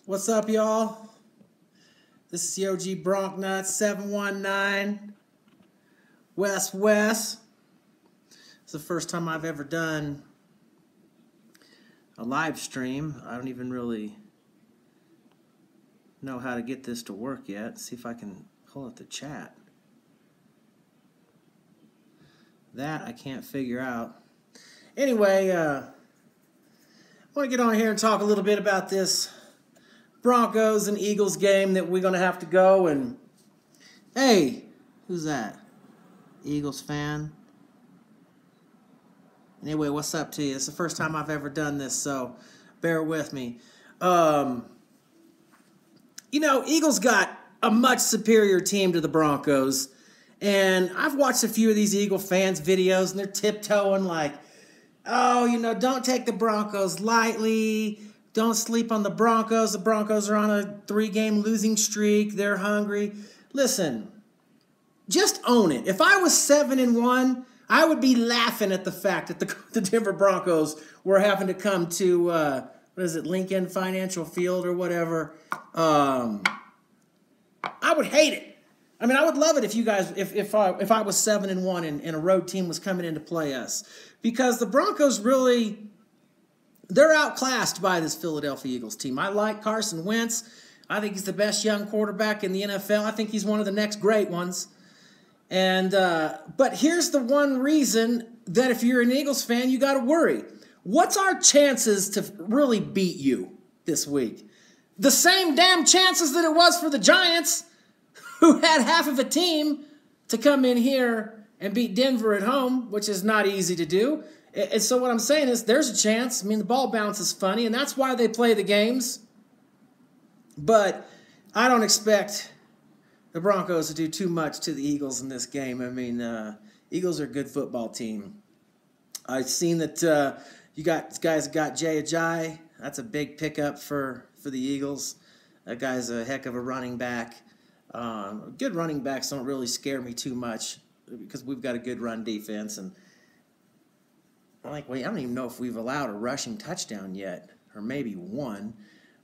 What's up, y'all? This is the OG Bronc Nuts 719 West. It's the first time I've ever done a live stream. I don't even really know how to get this to work yet. See if I can pull up the chat. That I can't figure out. Anyway, I want to get on here and talk a little bit about this Broncos and Eagles game that we're going to have to go. And hey, who's that? Eagles fan? Anyway, what's up to you? It's the first time I've ever done this, so bear with me. Eagles got a much superior team to the Broncos. And I've watched a few of these Eagle fans' videos, and they're tiptoeing like, oh, don't take the Broncos lightly. Don't sleep on the Broncos. The Broncos are on a 3-game losing streak. They're hungry. Listen, just own it. If I was 7-1, I would be laughing at the fact that the Denver Broncos were having to come to, Lincoln Financial Field or whatever. I would hate it. I mean, I would love it if you guys, if I was 7-1 and a road team was coming in to play us, because the Broncos really, they're outclassed by this Philadelphia Eagles team. I like Carson Wentz. I think he's the best young quarterback in the NFL. I think he's one of the next great ones. And but here's the one reason that if you're an Eagles fan, you got to worry. What's our chances to really beat you this week? The same damn chances that it was for the Giants, who had half of a team to come in here and beat Denver at home, which is not easy to do. And so what I'm saying is there's a chance. I mean, the ball bounces funny, and that's why they play the games. But I don't expect the Broncos to do too much to the Eagles in this game. I mean, Eagles are a good football team. I've seen that you guys got Jay Ajayi. That's a big pickup for the Eagles. That guy's a heck of a running back. Good running backs don't really scare me too much because we've got a good run defense. And I don't even know if we've allowed a rushing touchdown yet, or maybe one.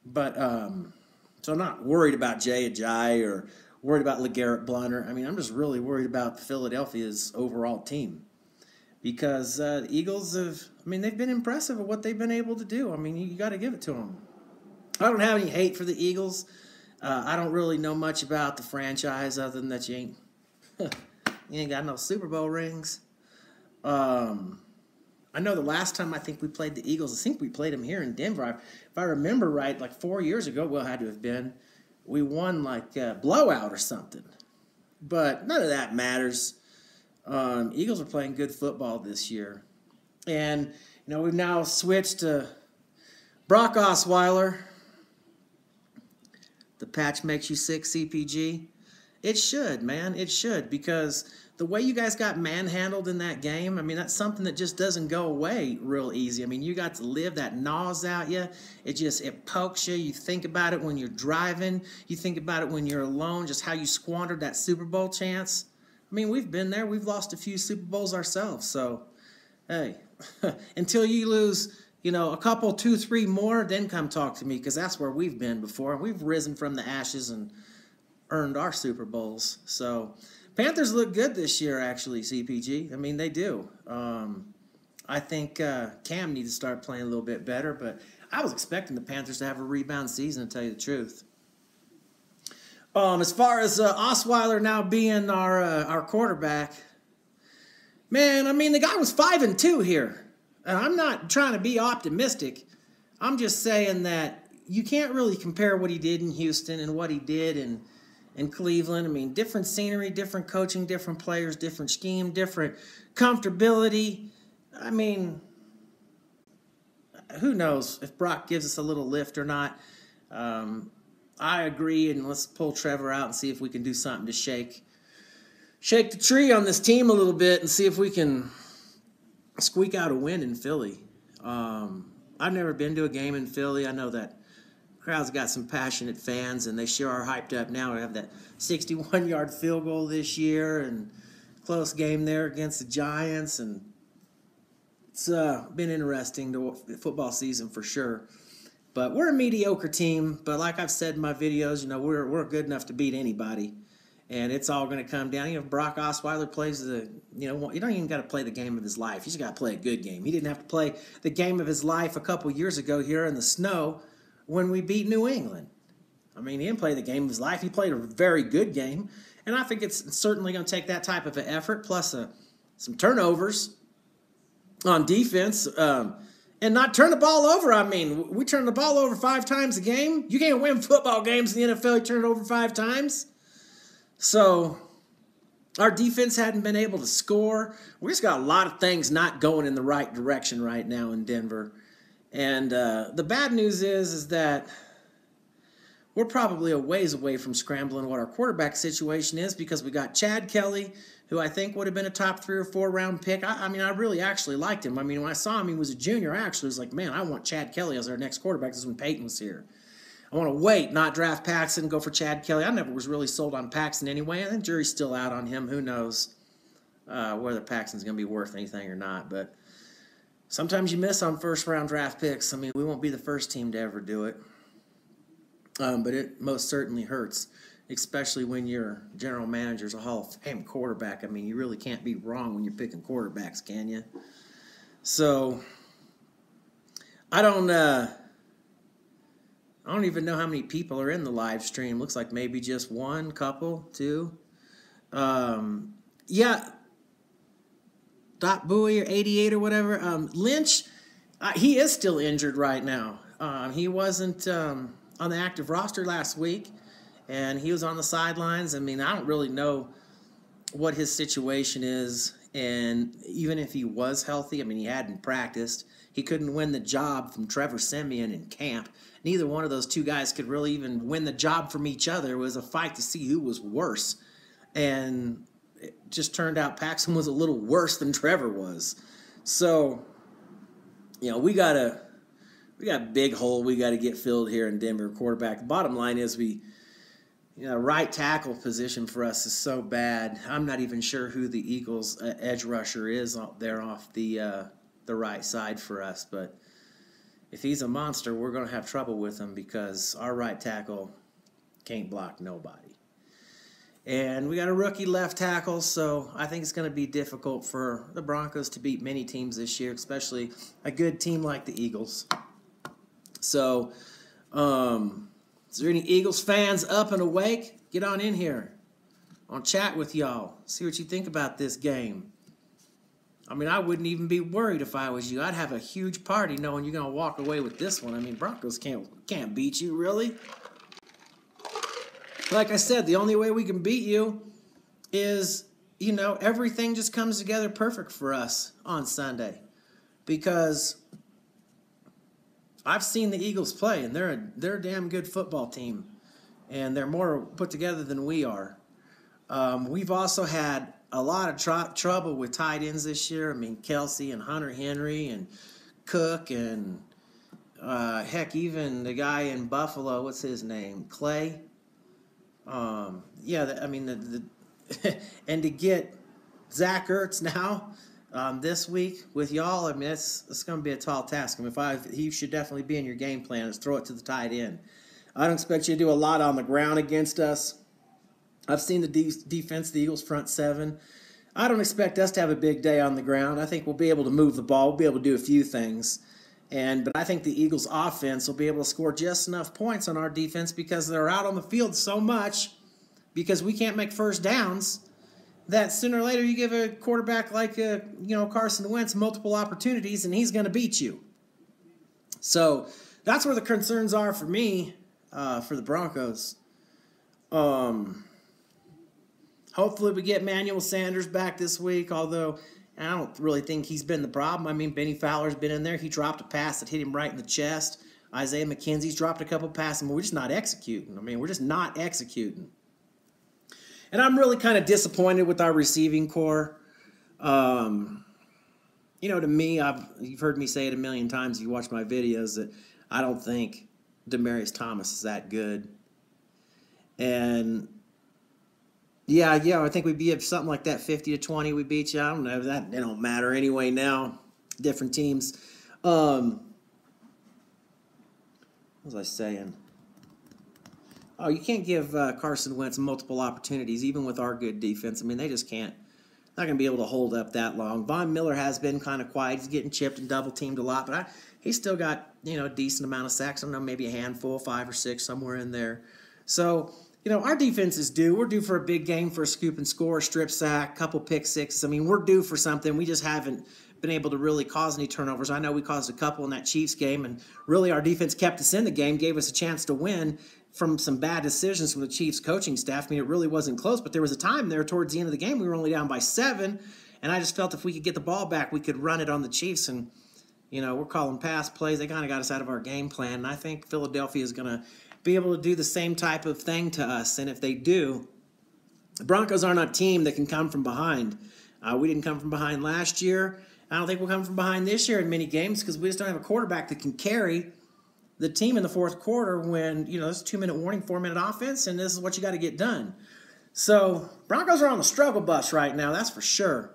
But so I'm not worried about Jay Ajayi or worried about LeGarrette Blount. I mean, I'm just really worried about Philadelphia's overall team, because the Eagles they've been impressive at what they've been able to do. I mean, you got to give it to them. I don't have any hate for the Eagles. I don't really know much about the franchise other than that you ain't got no Super Bowl rings. I know the last time I think we played the Eagles, I think we played them here in Denver. If I remember right, like 4 years ago, well, it had to have been, we won like a blowout or something. But none of that matters. Eagles are playing good football this year. And, we've now switched to Brock Osweiler. The patch makes you sick, CPG. It should, man. It should, because the way you guys got manhandled in that game, I mean, that's something that just doesn't go away real easy. I mean, you got to live, that gnaws at you. It pokes you. You think about it when you're driving. You think about it when you're alone, just how you squandered that Super Bowl chance. I mean, we've been there. We've lost a few Super Bowls ourselves. So, hey, until you lose, a couple, 2, 3 more, then come talk to me, because that's where we've been before. We've risen from the ashes and earned our Super Bowls. So, Panthers look good this year, actually, CPG. I mean, they do. I think Cam needs to start playing a little bit better, but I was expecting the Panthers to have a rebound season, to tell you the truth. As far as Osweiler now being our quarterback, man, I mean, the guy was 5-2 here. And I'm not trying to be optimistic. I'm just saying that you can't really compare what he did in Houston and what he did in Cleveland. I mean, different scenery, different coaching, different players, different scheme, different comfortability. I mean, who knows if Brock gives us a little lift or not. I agree, and let's pull Trevor out and see if we can do something to shake the tree on this team a little bit and see if we can squeak out a win in Philly. I've never been to a game in Philly. I know that crowd's got some passionate fans, and they sure are hyped up now. We have that 61-yard field goal this year, and close game there against the Giants, and it's been interesting, the football season for sure. But we're a mediocre team. But like I've said in my videos, you know, we're good enough to beat anybody. And it's all going to come down. You know, if Brock Osweiler plays you don't even got to play the game of his life. You just got to play a good game. He didn't have to play the game of his life a couple years ago here in the snow when we beat New England. I mean, he didn't play the game of his life. He played a very good game. And I think it's certainly going to take that type of an effort, plus some turnovers on defense, and not turn the ball over. I mean, we turn the ball over 5 times a game. You can't win football games in the NFL. You turn it over 5 times. So our defense hadn't been able to score. We just got a lot of things not going in the right direction right now in Denver. And the bad news is that we're probably a ways away from scrambling what our quarterback situation is, because we got Chad Kelly, who I think would have been a top 3 or 4 round pick. I mean, I really actually liked him. I mean, when I saw him, he was a junior. I actually was like, man, I want Chad Kelly as our next quarterback. This is when Peyton was here. I want to wait, not draft Paxton, and go for Chad Kelly. I never was really sold on Paxton anyway. I think jury's still out on him. Who knows whether Paxton's going to be worth anything or not. But sometimes you miss on first-round draft picks. I mean, we won't be the first team to ever do it. But it most certainly hurts, especially when your general manager's a Hall of Fame quarterback. I mean, you really can't be wrong when you're picking quarterbacks, can you? So I don't even know how many people are in the live stream. Looks like maybe just 1, couple, 2. Yeah. Dot Bowie or 88 or whatever. Lynch, he is still injured right now. He wasn't on the active roster last week, and he was on the sidelines. I mean, I don't really know what his situation is, and even if he was healthy, I mean, he hadn't practiced. He couldn't win the job from Trevor Siemian in camp. Neither one of those two guys could really even win the job from each other. It was a fight to see who was worse, and it just turned out Paxton was a little worse than Trevor was. So, you know, we got a big hole we got to get filled here in Denver quarterback. The bottom line is right tackle position for us is so bad. I'm not even sure who the Eagles' edge rusher is out there off the right side for us. But if he's a monster, we're going to have trouble with him, because our right tackle can't block nobody. And we got a rookie left tackle, so I think it's going to be difficult for the Broncos to beat many teams this year, especially a good team like the Eagles. So, is there any Eagles fans up and awake? Get on in here. I'll chat with y'all. See what you think about this game. I mean, I wouldn't even be worried if I was you. I'd have a huge party knowing you're going to walk away with this one. I mean, Broncos can't beat you, really. Like I said, the only way we can beat you is, everything just comes together perfect for us on Sunday. Because I've seen the Eagles play, and they're a damn good football team, and they're more put together than we are. We've also had a lot of trouble with tight ends this year. I mean, Kelsey and Hunter Henry and Cook and heck, even the guy in Buffalo, what's his name, Clay. And to get Zach Ertz now. This week with y'all, I mean, it's going to be a tall task. I mean, he should definitely be in your game plan is throw it to the tight end. I don't expect you to do a lot on the ground against us. I've seen the defense, the Eagles' front 7. I don't expect us to have a big day on the ground. I think we'll be able to move the ball. We'll be able to do a few things. But I think the Eagles' offense will be able to score just enough points on our defense, because they're out on the field so much, because we can't make first downs, that sooner or later you give a quarterback like Carson Wentz multiple opportunities, and he's going to beat you. So that's where the concerns are for me, for the Broncos. Hopefully we get Manuel Sanders back this week, although I don't really think he's been the problem. I mean, Benny Fowler's been in there. He dropped a pass that hit him right in the chest. Isaiah McKenzie's dropped a couple passes, but we're just not executing. I mean, we're just not executing. And I'm really kind of disappointed with our receiving core. To me, you've heard me say it a million times if you watch my videos, that I don't think Demaryius Thomas is that good. And I think we beat something like that, 50-20. We beat you. I don't know that it don't matter anyway now. Different teams. was I saying? Oh, you can't give Carson Wentz multiple opportunities, even with our good defense. I mean, they just can't. Not going to be able to hold up that long. Von Miller has been kind of quiet. He's getting chipped and double-teamed a lot, but he's still got, a decent amount of sacks. I don't know, maybe a handful, 5 or 6, somewhere in there. So, our defense is due. We're due for a big game, for a scoop and score, a strip sack, couple pick sixes. I mean, we're due for something. We just haven't been able to really cause any turnovers. I know we caused a couple in that Chiefs game, and really our defense kept us in the game, gave us a chance to win from some bad decisions from the Chiefs coaching staff. I mean, it really wasn't close, but there was a time there towards the end of the game we were only down by 7, and I just felt if we could get the ball back, we could run it on the Chiefs, and, we're calling pass plays. They kind of got us out of our game plan, and I think Philadelphia is going to be able to do the same type of thing to us, and if they do, the Broncos aren't a team that can come from behind. We didn't come from behind last year. I don't think we'll come from behind this year in many games because we just don't have a quarterback that can carry the team in the fourth quarter when, it's a 2-minute warning, 4-minute offense, and this is what you got to get done. So, Broncos are on the struggle bus right now, that's for sure.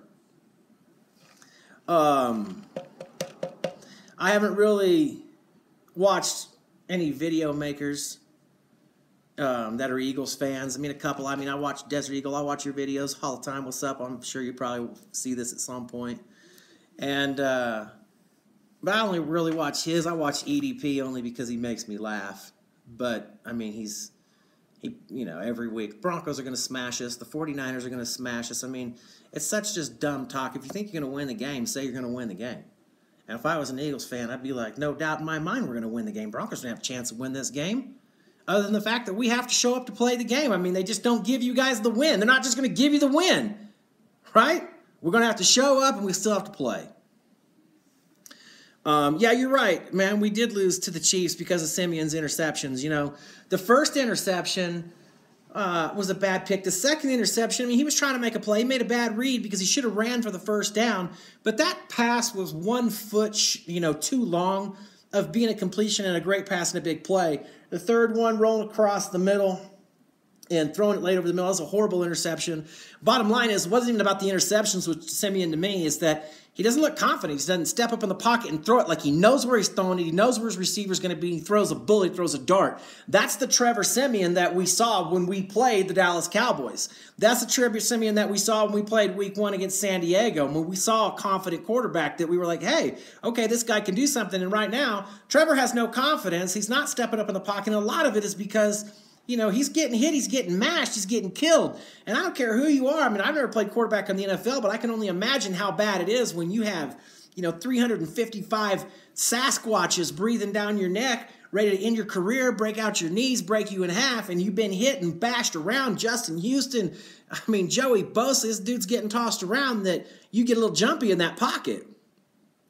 I haven't really watched any video makers that are Eagles fans. I mean, a couple. I watch Desert Eagle. I watch your videos all the time. What's up? I'm sure you probably see this at some point. And but I only really watch his. I watch EDP only because he makes me laugh. But I mean, he every week Broncos are going to smash us. The 49ers are going to smash us. I mean, it's such just dumb talk. If you think you're going to win the game, say you're going to win the game. And if I was an Eagles fan, I'd be like, no doubt in my mind we're going to win the game. Broncos don't have a chance to win this game. Other than the fact that we have to show up to play the game. I mean, they just don't give you guys the win. They're not just going to give you the win, right? We're going to have to show up, and we still have to play. Yeah, you're right, man. We did lose to the Chiefs because of Simeon's interceptions. The first interception was a bad pick. The second interception, he was trying to make a play. He made a bad read because he should have ran for the first down. But that pass was 1 foot, too long of being a completion and a great pass and a big play. The third one rolling across the middle and throwing it late over the middle. That was a horrible interception. Bottom line is, it wasn't even about the interceptions with Simeon to me, is that he doesn't look confident. He doesn't step up in the pocket and throw it like he knows where he's throwing it. He knows where his receiver's going to be. He throws a bullet, he throws a dart. That's the Trevor Simeon that we saw when we played the Dallas Cowboys. That's the Trevor Simeon that we saw when we played Week 1 against San Diego, when we saw a confident quarterback that we were like, hey, okay, this guy can do something. And right now, Trevor has no confidence. He's not stepping up in the pocket. And a lot of it is because he's getting hit, he's getting mashed, he's getting killed. And I don't care who you are. I mean, I've never played quarterback in the NFL, but I can only imagine how bad it is when you have, 355 Sasquatches breathing down your neck, ready to end your career, break out your knees, break you in half, and you've been hit and bashed around. Justin Houston, Joey Bosa, this dude's getting tossed around that you get a little jumpy in that pocket.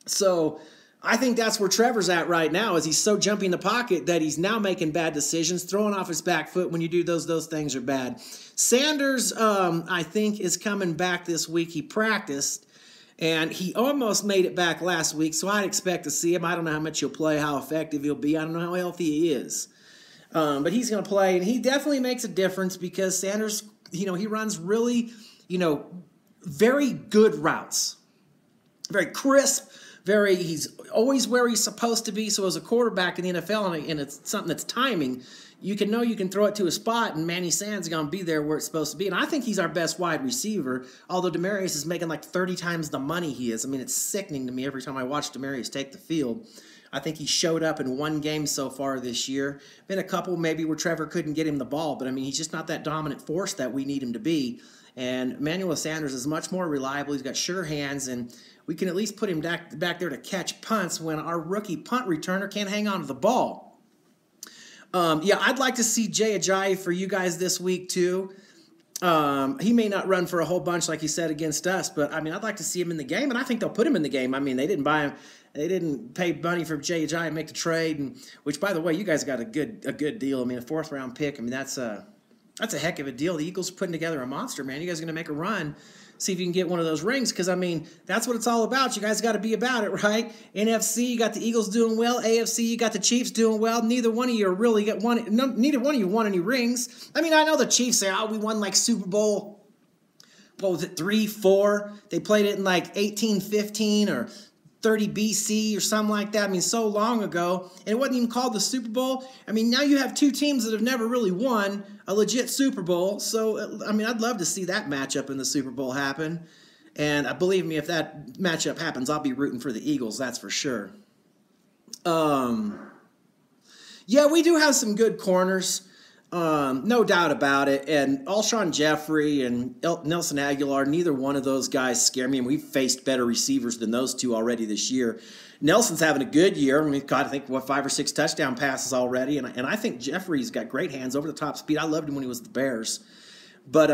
So I think that's where Trevor's at right now, is he's so jumpy in the pocket that he's now making bad decisions, throwing off his back foot. When you do those things are bad. Sanders, I think, is coming back this week. He practiced, and he almost made it back last week, so I'd expect to see him. I don't know how much he'll play, how effective he'll be. I don't know how healthy he is. But he's going to play, and he definitely makes a difference because Sanders, he runs really, very good routes. Very crisp. He's always where he's supposed to be. So as a quarterback in the NFL, and it's something that's timing, you can throw it to a spot, and Manny Sands is going to be there where it's supposed to be. And I think he's our best wide receiver, although Demaryius is making like 30 times the money he is. It's sickening to me every time I watch Demaryius take the field. I think he showed up in 1 game so far this year. Been a couple maybe where Trevor couldn't get him the ball, but he's just not that dominant force that we need him to be. And Emmanuel Sanders is much more reliable. He's got sure hands, and we can at least put him back there to catch punts when our rookie punt returner can't hang on to the ball. Yeah, I'd like to see Jay Ajayi for you guys this week too. He may not run for a whole bunch like he said against us, but I'd like to see him in the game, and I think they'll put him in the game. They didn't buy him. They didn't pay money for Jay Ajayi and make the trade, and which, by the way, you guys got a good deal. A 4th-round pick. That's a heck of a deal. The Eagles are putting together a monster, man. You guys are going to make a run. See if you can get one of those rings, because, that's what it's all about. You guys got to be about it, right? NFC, you got the Eagles doing well. AFC, you got the Chiefs doing well. Neither one of you are really neither one of you won any rings. I know the Chiefs say, we won like Super Bowl, what was it, 3, 4? They played it in like 18-15 or 30 BC or something like that. I mean, so long ago. And it wasn't even called the Super Bowl. I mean, now you have two teams that have never really won a legit Super Bowl. So, I mean, I'd love to see that matchup in the Super Bowl happen. And believe me, if that matchup happens, I'll be rooting for the Eagles, that's for sure. Yeah, we do have some good corners. No doubt about it. And Alshon Jeffrey and Nelson Aguilar, neither one of those guys scare me. And we've faced better receivers than those two already this year. Nelson's having a good year. I mean, we've got, I think, 5 or 6 touchdown passes already. And I think Jeffrey's got great hands, over the top speed. I loved him when he was with the Bears. But,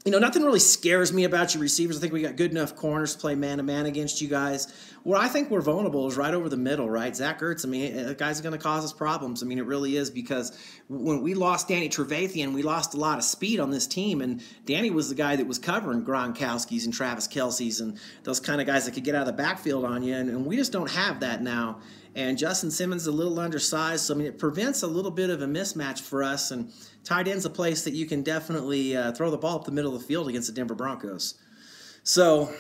you know, nothing really scares me about your receivers. I think we got good enough corners to play man-to-man against you guys. Where I think we're vulnerable is right over the middle, right? Zach Ertz, I mean, that guy's going to cause us problems. I mean, it really is, because when we lost Danny Trevathan, we lost a lot of speed on this team, and Danny was the guy that was covering Gronkowski's and Travis Kelce's and those kind of guys that could get out of the backfield on you, and we just don't have that now. And Justin Simmons is a little undersized, so I mean, it prevents a little bit of a mismatch for us, and tight end's a place that you can definitely throw the ball up the middle of the field against the Denver Broncos. So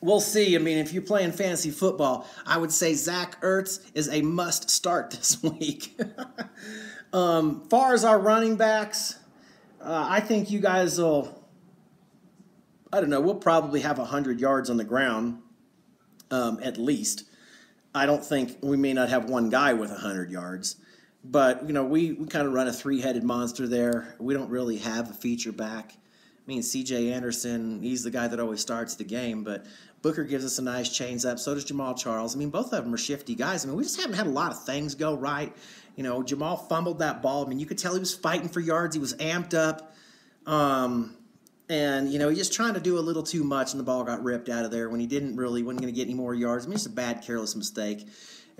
we'll see. I mean, if you're playing fantasy football, I would say Zach Ertz is a must start this week. Far as our running backs, I think you guys will, I don't know, we'll probably have 100 yards on the ground at least. I don't think we may not have one guy with 100 yards. But, you know, we kind of run a three-headed monster there. We don't really have a feature back. I mean, C.J. Anderson, he's the guy that always starts the game. But Booker gives us a nice chains up. So does Jamal Charles. I mean, both of them are shifty guys. I mean, we just haven't had a lot of things go right. You know, Jamal fumbled that ball. I mean, you could tell he was fighting for yards. He was amped up. And, you know, he just trying to do a little too much, and the ball got ripped out of there when he wasn't going to get any more yards. I mean, it's a bad, careless mistake.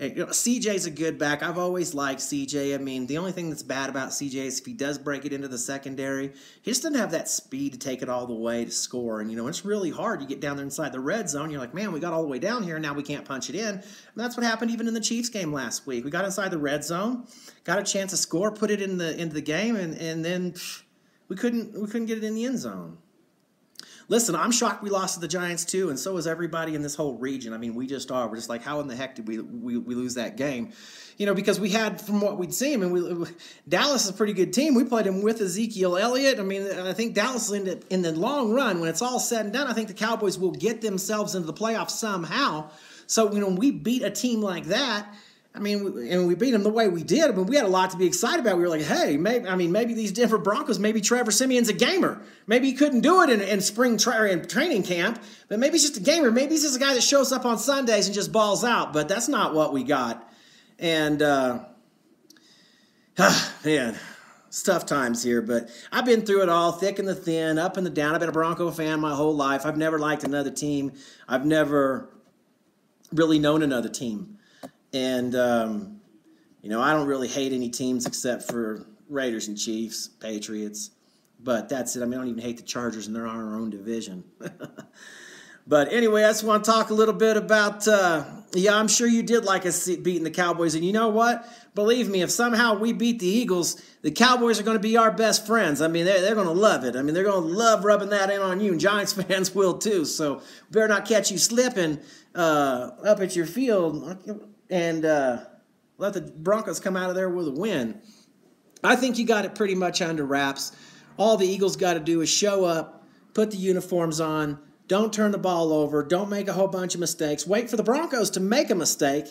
You know, CJ's a good back. I've always liked CJ. I mean, the only thing that's bad about CJ is if he does break it into the secondary, he just doesn't have that speed to take it all the way to score. And, you know, it's really hard. You get down there inside the red zone, you're like, man, we got all the way down here, and now we can't punch it in. And that's what happened even in the Chiefs game last week. We got inside the red zone, got a chance to score, put it into the game, and then we couldn't get it in the end zone. Listen, I'm shocked we lost to the Giants too, and so is everybody in this whole region. I mean, we just are. We're just like, how in the heck did we lose that game? You know, because we had, from what we'd seen, I mean, Dallas is a pretty good team. We played them with Ezekiel Elliott. I mean, I think Dallas will end up, in the long run, when it's all said and done, I think the Cowboys will get themselves into the playoffs somehow. So, you know, when we beat a team like that, I mean, and we beat them the way we did. I mean, we had a lot to be excited about. We were like, hey, maybe these Denver Broncos, maybe Trevor Siemian's a gamer. Maybe he couldn't do it in spring training camp, but maybe he's just a gamer. Maybe he's just a guy that shows up on Sundays and just balls out. But that's not what we got. And, man, it's tough times here. But I've been through it all, thick and the thin, up and the down. I've been a Bronco fan my whole life. I've never liked another team. I've never really known another team. And, you know, I don't really hate any teams except for Raiders and Chiefs, Patriots. But that's it. I mean, I don't even hate the Chargers, and they're on our own division. But anyway, I just want to talk a little bit about, yeah, I'm sure you did like us beating the Cowboys. And you know what? Believe me, if somehow we beat the Eagles, the Cowboys are going to be our best friends. I mean, they're going to love it. I mean, they're going to love rubbing that in on you, and Giants fans will too. So better not catch you slipping up at your field and let the Broncos come out of there with a win. I think you got it pretty much under wraps. All the Eagles got to do is show up, put the uniforms on, don't turn the ball over, don't make a whole bunch of mistakes, wait for the Broncos to make a mistake,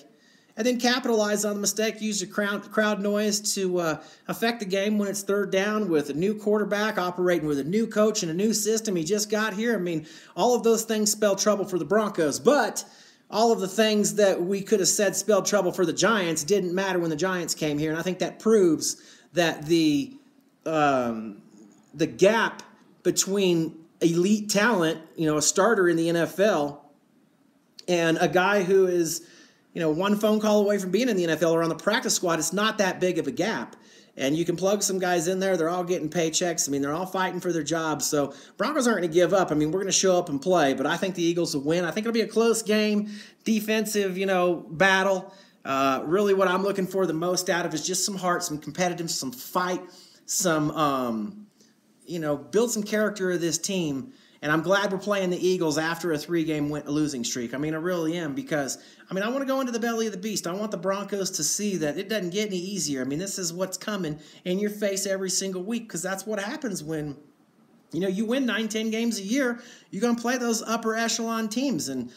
and then capitalize on the mistake, use your crowd noise to affect the game when it's third down with a new quarterback operating with a new coach and a new system he just got here. I mean, all of those things spell trouble for the Broncos, but all of the things that we could have said spelled trouble for the Giants didn't matter when the Giants came here, and I think that proves that the gap between elite talent, you know, a starter in the NFL, and a guy who is, you know, one phone call away from being in the NFL or on the practice squad, it's not that big of a gap. And you can plug some guys in there. They're all getting paychecks. I mean, they're all fighting for their jobs. So Broncos aren't going to give up. I mean, we're going to show up and play. But I think the Eagles will win. I think it'll be a close game, defensive, you know, battle. Really what I'm looking for the most out of is just some heart, some competitive, some fight, some, you know, build some character of this team. And I'm glad we're playing the Eagles after a 3-game losing streak. I mean, I really am, because, I mean, I want to go into the belly of the beast. I want the Broncos to see that it doesn't get any easier. I mean, this is what's coming in your face every single week, because that's what happens when, you know, you win 9-10 games a year. You're going to play those upper echelon teams. And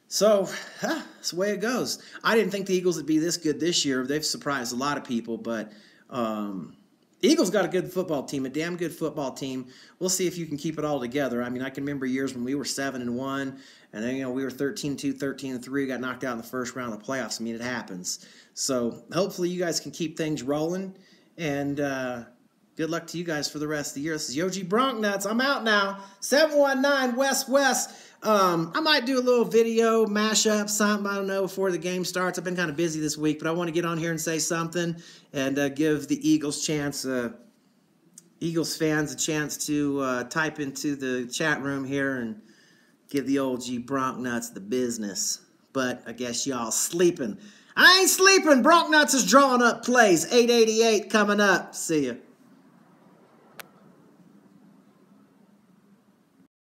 so, that's the way it goes. I didn't think the Eagles would be this good this year. They've surprised a lot of people, but Eagles got a good football team, a damn good football team. We'll see if you can keep it all together. I mean, I can remember years when we were 7-1, and then, you know, we were 13-2, 13-3, got knocked out in the first round of the playoffs. I mean, it happens. So hopefully you guys can keep things rolling, and good luck to you guys for the rest of the year. This is Yogi Bronc Nuts. I'm out now. 719 West. I might do a little video mashup, something, I don't know, before the game starts. I've been kind of busy this week, but I want to get on here and say something and give the Eagles fans a chance to type into the chat room here and give the old G Bronc Nuts the business. But I guess y'all sleeping. I ain't sleeping. Bronc Nuts is drawing up plays. 888 coming up. See ya.